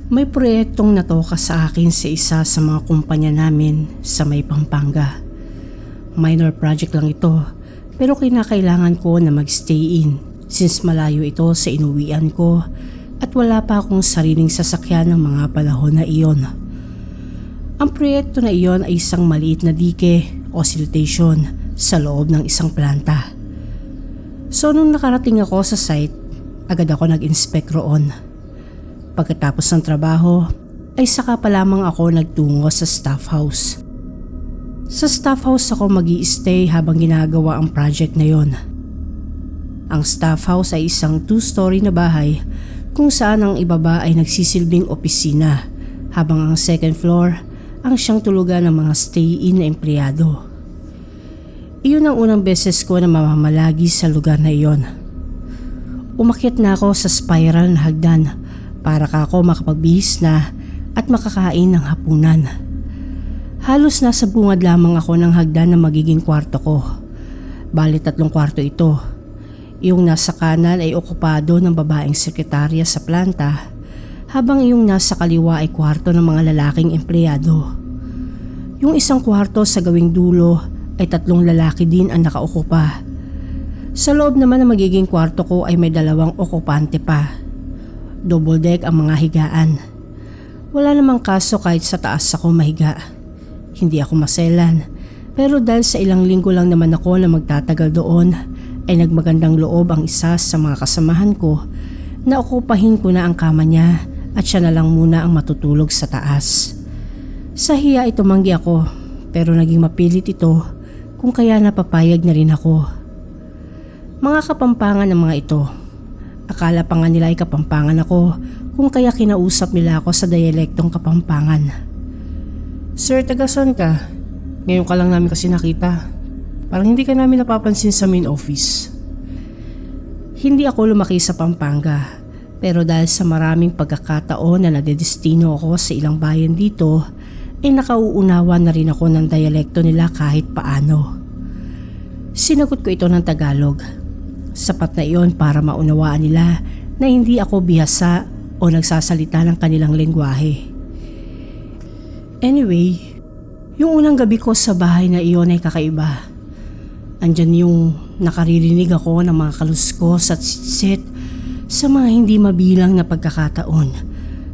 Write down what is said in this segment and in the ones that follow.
May proyektong natoka sa akin sa isa sa mga kumpanya namin sa may Pampanga. Minor project lang ito pero kinakailangan ko na magstay in since malayo ito sa inuwian ko at wala pa akong sariling sasakyan ng mga panahon na iyon. Ang proyekto na iyon ay isang maliit na dike o siltation sa loob ng isang planta. So nung nakarating ako sa site, agad ako nag-inspect roon. Pagkatapos ng trabaho, ay saka pa lamang ako nagtungo sa staff house. Sa staff house ako mag-i-stay habang ginagawa ang project na yon. Ang staff house ay isang 2-story na bahay kung saan ang ibaba ay nagsisilbing opisina habang ang second floor ang siyang tulugan ng mga stay-in na empleyado. Iyon ang unang beses ko na mamamalagi sa lugar na iyon. Umakyat na ako sa spiral na hagdan para ako makapagbihis na at makakain ng hapunan. Halos nasa bungad lamang ako ng hagdan na magiging kwarto ko. Bali 3 kwarto ito. Yung nasa kanan ay okupado ng babaeng sekretarya sa planta habang yung nasa kaliwa ay kwarto ng mga lalaking empleyado. Yung isang kwarto sa gawing dulo ay 3 lalaki din ang nakaukupa. Sa loob naman ng magiging kwarto ko ay may 2 okupante pa. Double deck ang mga higaan. Wala namang kaso kahit sa taas ako mahiga. Hindi ako maselan, pero dahil sa ilang linggo lang naman ako na magtatagal doon, ay nagmagandang loob ang isa sa mga kasamahan ko na okupahin ko na ang kama niya at siya na lang muna ang matutulog sa taas. Sa hiya ay tumanggi ako, pero naging mapilit ito kung kaya napapayag na rin ako. Mga Kapampangan ng mga ito. Akala pa nga nila ay Kapampangan ako kung kaya kinausap nila ako sa dialektong Kapampangan. Sir, taga-saan ka? Ngayon ka lang namin kasi nakita. Parang hindi ka namin napapansin sa main office. Hindi ako lumaki sa Pampanga, pero dahil sa maraming pagkakataon na nadedestino ako sa ilang bayan dito, ay nakauunawa na rin ako ng dialekto nila kahit paano. Sinagot ko ito ng Tagalog. Sapat na iyon para maunawaan nila na hindi ako bihasa o nagsasalita ng kanilang lengguwahe. Anyway, yung unang gabi ko sa bahay na iyon ay kakaiba. Andyan yung nakaririnig ako ng mga kaluskos at sitsit sa mga hindi mabilang na pagkakataon,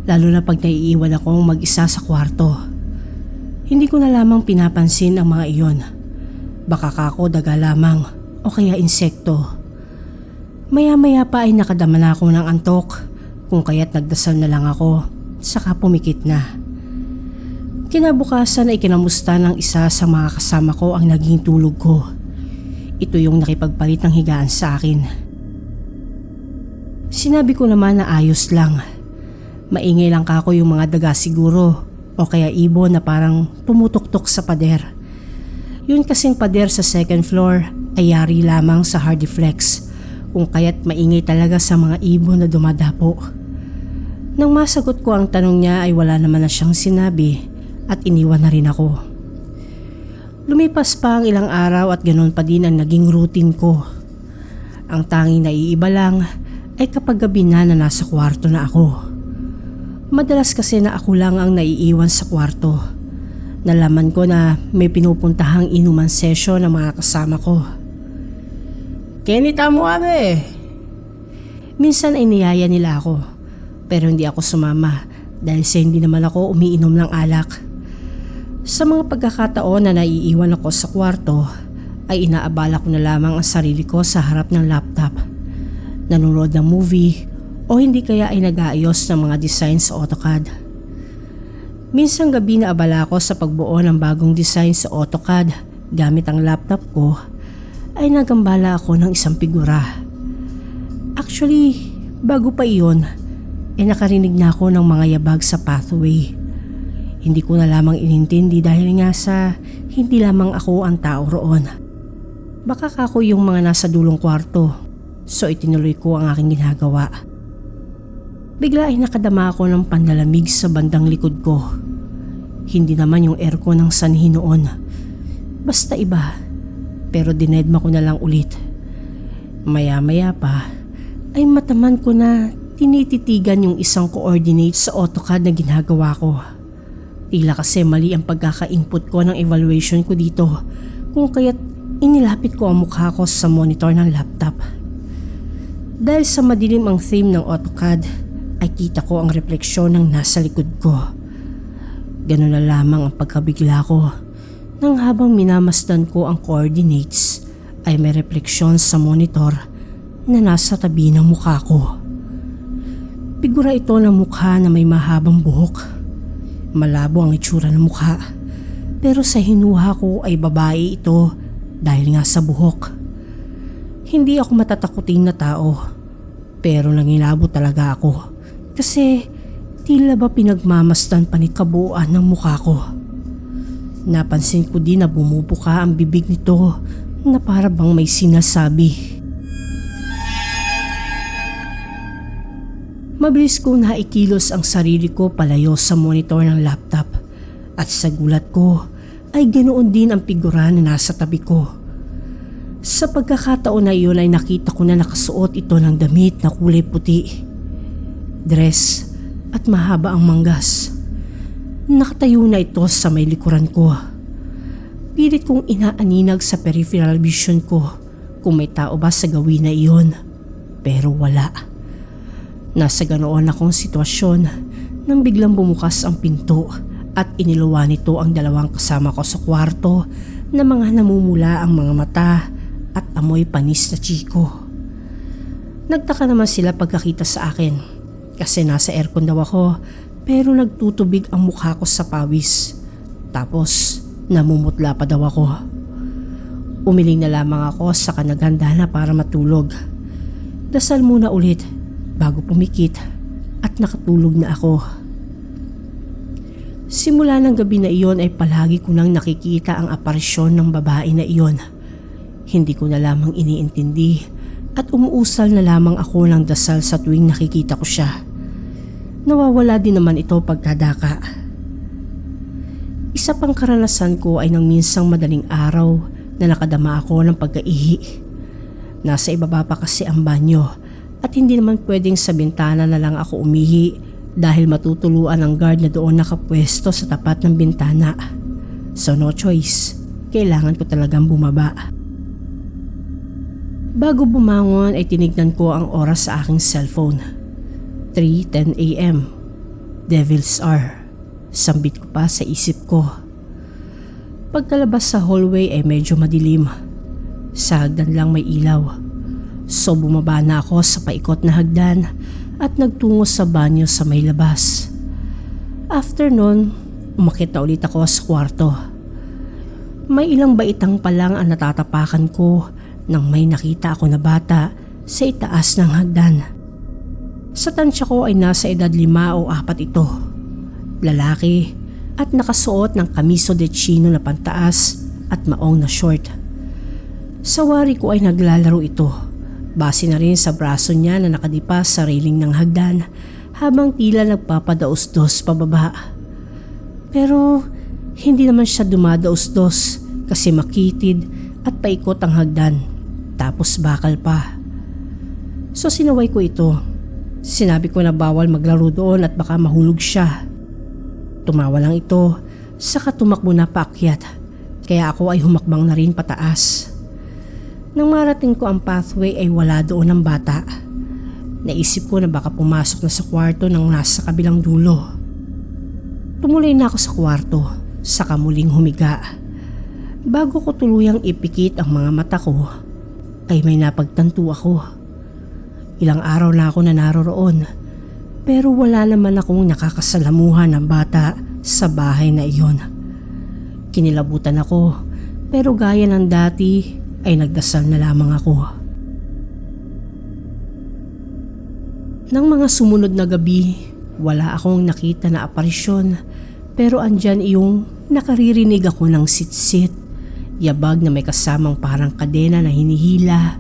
lalo na pag naiiwan akong mag-isa sa kwarto. Hindi ko na lamang pinapansin ang mga iyon. Baka kako daga lamang o kaya insekto. Maya-maya pa ay nakadama na ako ng antok, kung kaya't nagdasal na lang ako, saka pumikit na. Kinabukasan ay kinamusta ng isa sa mga kasama ko ang naging tulog ko. Ito yung nakipagpalit ng higaan sa akin. Sinabi ko naman na ayos lang. Maingay lang kako yung mga daga siguro o kaya ibon na parang tumutuktok sa pader. Yun kasing pader sa second floor ay yari lamang sa Hardiflex, kung kaya't maingay talaga sa mga ibon na dumadapo. Nang masagot ko ang tanong niya ay wala naman na siyang sinabi at iniwan na rin ako. Lumipas pa ang ilang araw at ganoon pa din ang naging routine ko. Ang tanging naiiba lang ay kapag gabi na nasa kwarto na ako. Madalas kasi na ako lang ang naiiwan sa kwarto. Nalaman ko na may pinupuntahang inuman session ng mga kasama ko. Kenita mo abe. Minsan ay niyaya nila ako, pero hindi ako sumama dahil sa hindi naman ako umiinom ng alak. Sa mga pagkakataon na naiiwan ako sa kwarto, ay inaabala ko na lamang ang sarili ko sa harap ng laptop. Nanonood ng movie o hindi kaya ay nag-aayos ng mga design sa AutoCAD. Minsan gabi na abala ako sa pagbuo ng bagong design sa AutoCAD gamit ang laptop ko, ay nagambala ako ng isang figura. Actually, bago pa iyon, ay nakarinig na ako ng mga yabag sa pathway. Hindi ko na lamang inintindi dahil nga sa hindi lamang ako ang tao roon. Baka ako yung mga nasa dulong kwarto, so itinuloy ko ang aking ginagawa. Bigla ay nakadama ako ng panlalamig sa bandang likod ko. Hindi naman yung aircon ng sanhi noon. Basta iba. Pero dinedma ko na lang ulit. Maya-maya pa ay mataman ko na tinititigan yung isang coordinate sa AutoCAD na ginagawa ko. Tila kasi mali ang pagkaka-input ko ng evaluation ko dito, kung kaya't inilapit ko ang mukha ko sa monitor ng laptop. Dahil sa madilim ang theme ng AutoCAD, ay kita ko ang refleksyon ng nasa likod ko. Ganun na lamang ang pagkabigla ko nang habang minamasdan ko ang coordinates ay may refleksyon sa monitor na nasa tabi ng mukha ko. Figura ito ng mukha na may mahabang buhok. Malabo ang itsura ng mukha, pero sa hinuha ko ay babae ito dahil nga sa buhok. Hindi ako matatakutin na tao, pero nangilabo talaga ako kasi tila ba pinagmamasdan pa ni kabuuan ng mukha ko. Napansin ko din na bumubuka ang bibig nito na para bang may sinasabi. Mabilis ko naikilos ang sarili ko palayo sa monitor ng laptop at sa gulat ko ay ganoon din ang figura na nasa tabi ko. Sa pagkakataon na iyon ay nakita ko na nakasuot ito ng damit na kulay puti, dress at mahaba ang manggas. Nakatayo na ito sa may likuran ko. Pilit kong inaaninag sa peripheral vision ko kung may tao ba sa gawin na iyon, pero wala. Nasa ganoon akong sitwasyon nang biglang bumukas ang pinto at iniluwa nito ang dalawang kasama ko sa kwarto na mga namumula ang mga mata at amoy panis na chiko. Nagtaka naman sila pagkakita sa akin kasi nasa aircon daw ako pero nagtutubig ang mukha ko sa pawis. Tapos namumutla pa daw ako. Umiling na lamang ako sa kanaganda na para matulog. Dasal muna ulit bago pumikit at nakatulog na ako. Simula ng gabi na iyon ay palagi ko nang nakikita ang aparisyon ng babae na iyon. Hindi ko na lamang iniintindi at umuusal na lamang ako ng dasal sa tuwing nakikita ko siya. Nawawala din naman ito pagkadaka. Isa pang karanasan ko ay nang minsang madaling araw na nakadama ako ng pagkaihi. Nasa ibaba pa kasi ang banyo at hindi naman pwedeng sa bintana na lang ako umihi dahil matutuluan ang guard na doon nakapwesto sa tapat ng bintana. So no choice, kailangan ko talagang bumaba. Bago bumangon ay tinignan ko ang oras sa aking cellphone. 3:10 AM. Devil's Hour. Sambit ko pa sa isip ko. Pagkalabas sa hallway ay medyo madilim. Sa hagdan lang may ilaw. So bumaba na ako sa paikot na hagdan at nagtungo sa banyo sa may labas. After nun, umakyat na ulit ako sa kwarto. May ilang baitang pa lang ang natatapakan ko nang may nakita ako na bata sa itaas ng hagdan. Sa tansya ko ay nasa edad 5 o 4 ito. Lalaki at nakasuot ng kamiso de chino na pantaas at maong na short. Sa wari ko ay naglalaro ito. Base na rin sa braso niya na nakadipa sa railing ng hagdan habang tila nagpapadaos-dos pababa. Pero hindi naman siya dumadaos-dos kasi makitid at paikot ang hagdan tapos bakal pa. So sinaway ko ito. Sinabi ko na bawal maglaro doon at baka mahulog siya. Tumawa lang ito saka tumakbo na paakyat kaya ako ay humakbang na rin pataas. Nang marating ko ang pathway ay wala doon ang bata. Naisip ko na baka pumasok na sa kwarto ng nasa kabilang dulo. Tumuloy na ako sa kwarto, saka muling humiga. Bago ko tuluyang ipikit ang mga mata ko, ay may napagtanto ako. Ilang araw na ako na naroroon, pero wala naman akong nakakasalamuhan ng bata sa bahay na iyon. Kinilabutan ako, pero gaya ng dati, ay nagdasal na lamang ako. Nang mga sumunod na gabi, wala akong nakita na aparisyon pero andyan yung nakaririnig ako ng sitsit, yabag na may kasamang parang kadena na hinihila,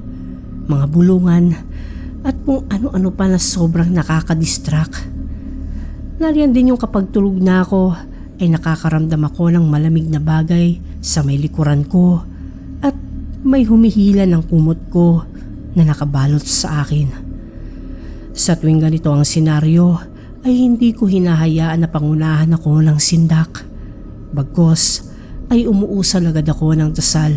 mga bulungan at kung ano-ano pa na sobrang nakakadistract. Nariyan din yung kapag tulog na ako ay nakakaramdam ako ng malamig na bagay sa may likuran ko at may humihila ng kumot ko na nakabalot sa akin. Sa tuwing ganito ang senaryo ay hindi ko hinahayaan na pangunahan ako ng sindak. Bagkus ay umuusal agad ako ng dasal.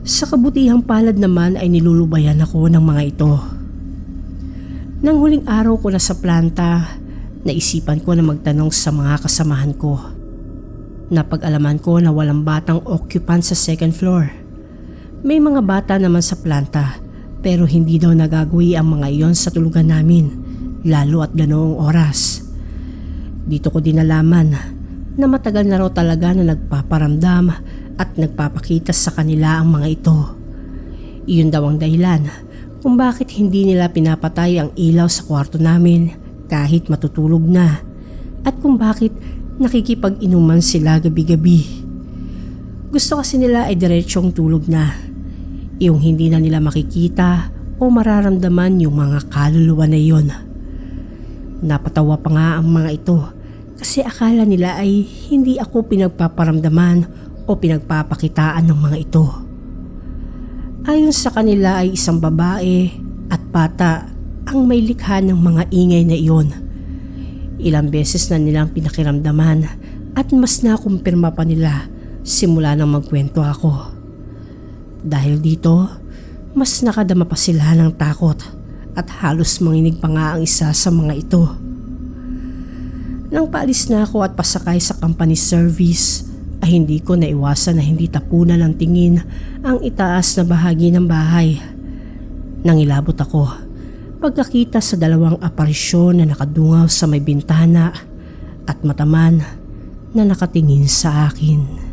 Sa kabutihang palad naman ay nilulubayan ako ng mga ito. Nang huling araw ko na sa planta, naisipan ko na magtanong sa mga kasamahan ko. Napag-alaman ko na walang batang occupant sa second floor. May mga bata naman sa planta pero hindi daw nagagawi ang mga iyon sa tulugan namin, lalo at ganoong oras. Dito ko din nalaman na matagal na raw talaga na nagpaparamdam at nagpapakita sa kanila ang mga ito. Iyon daw ang dahilan kung bakit hindi nila pinapatay ang ilaw sa kwarto namin kahit matutulog na at kung bakit nakikipag-inuman sila gabi-gabi. Gusto kasi nila ay diretsyong tulog na. Yung hindi na nila makikita o mararamdaman yung mga kaluluwa na iyon. Napatawa pa nga ang mga ito kasi akala nila ay hindi ako pinagpaparamdaman o pinagpapakitaan ng mga ito. Ayon sa kanila ay isang babae at bata ang may likha ng mga ingay na iyon. Ilang beses na nilang pinakiramdaman at mas nakumpirma pa nila simula nang magkwento ako. Dahil dito, mas nakadama pa sila ng takot at halos manginig pa nga ang isa sa mga ito. Nang paalis na ako at pasakay sa company service, ay hindi ko naiwasan na hindi tapunan ng tingin ang itaas na bahagi ng bahay. Nang ilabot ako, pagkakita sa dalawang aparisyon na nakadungaw sa may bintana at mataman na nakatingin sa akin.